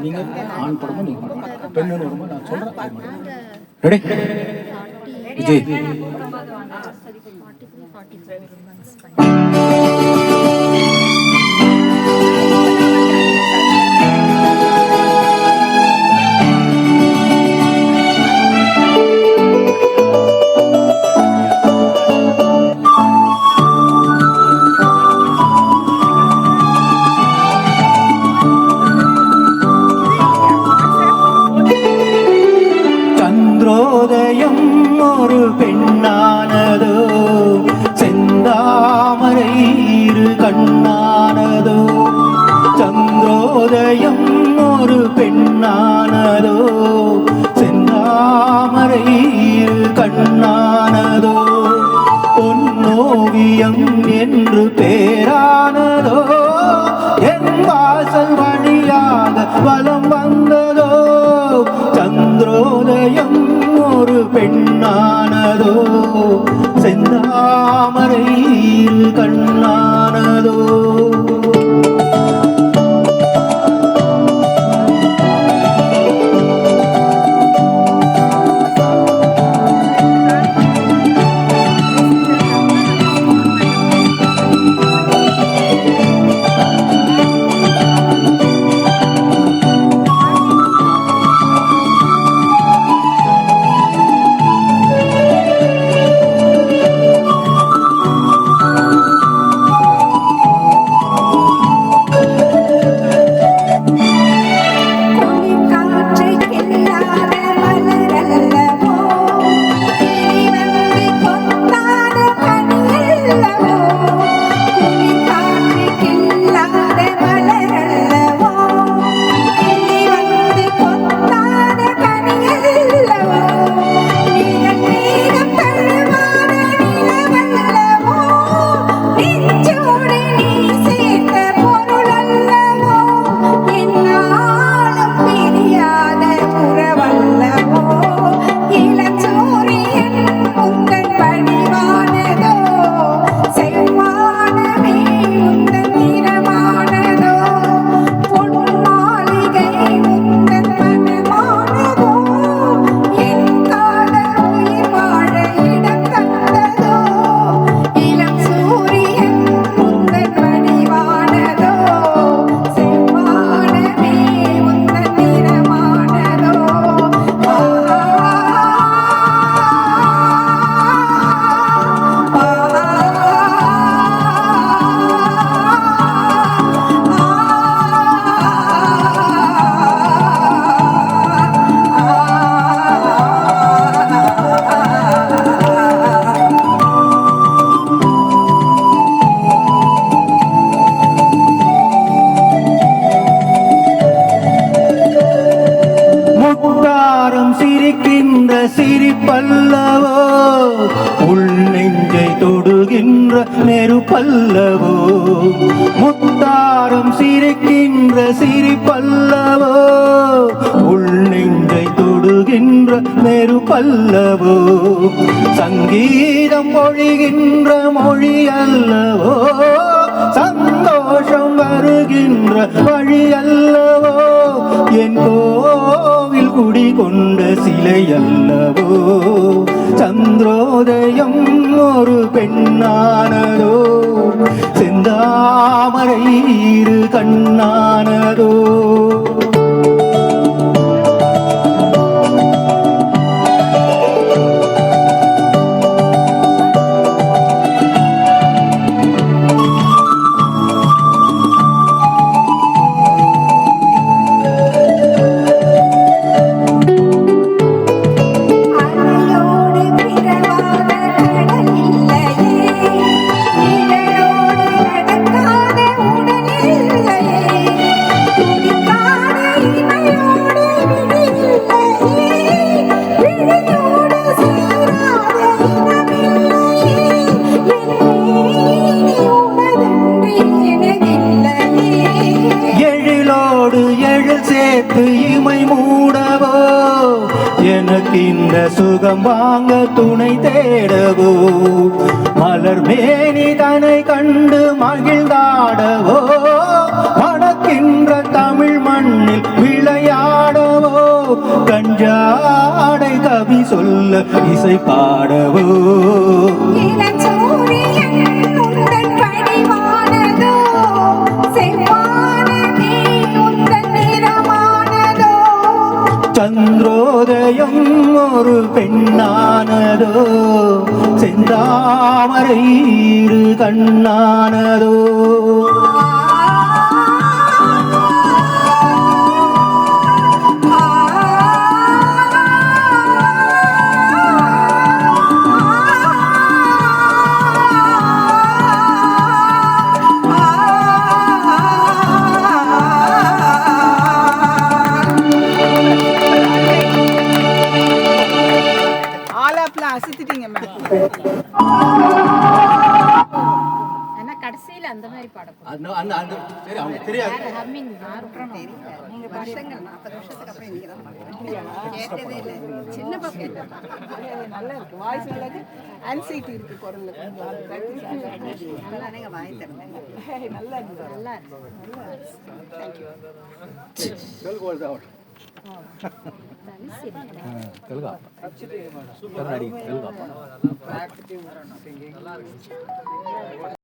நீங்க ஆண் படமும் நீங்க பெண்ணு வரும்போது நான் சொல்றேன். ரெடி விஜய். சந்திரோதயம் ஒரு பெண்ணானதோ, செந்தாமரை இரு கண்ணானதோ. சந்திரோதயம் ஒரு பெண்ணானதோ, செந்தாமரை இரு கண்ணானதோ. பொன்னோவியம் என்று பேரானதோ, என் வாசல் வழியாக வலம் வந்ததோ. சந்திரோதயம் ஒரு பெண்ணானதோ, செந்தாமரை இரு கண்ணானதோ. சிரிக்கின்ற சிரிப்பல்லவோ, உள் நெஞ்சை தொடுகின்ற நெருப்பல்லவோ. முத்தாரம் சிரிக்கின்ற சிரிப்பல்லவோ, உள் நெஞ்சை தொடுகின்ற நெருப்பல்லவோ. சங்கீதம் பொழிகின்ற மொழி அல்லவோ, சந்தோஷம் வருகின்ற வழி அல்லவோ. என் கோவில் குடி கொண்ட சிலை அல்லவோ. சந்திரோதயம் ஒரு பெண்ணானதோ, செந்தாமரை இரு கண்ணானதோ. சேர்த்து இமை மூடவோ, எனக்கு இந்த சுகம் வாங்க துணை தேடவோ. மலர் மேனி தனை கண்டு மகிழ்ந்தாடவோ, மன விளையாடவோ கஞ்சாடை கவி சொல்ல இசை பாடவோ இளஞ்சூரியன் உந்தன் வடிவானதோ செவ்வானமே உந்தன் நிறமானதோ சந்திரோதயம் ஒரு பெண்ணானதோ செந்தாமரை இரு கண்ணானதோ அசத்திட்டீங்க ஆனா கடைசியில அந்த மாதிரி பாடக்கூடாது. ஹம்மிங் நீங்க வருஷங்கள் 40 வருஷத்துக்கு அப்புறம் நீங்க தான் கேட்டதே இல்லை சின்ன பக்கம் நல்லா இருக்கு வாய்ஸ் நல்லா இருக்கு ஆன்சைட்டி இருக்கு குரல்ல நல்லா நீங்க வாய் திறந்தேன் நல்லா இருக்கு நல்லா இருக்கு. தேங்க்யூ తెలుగు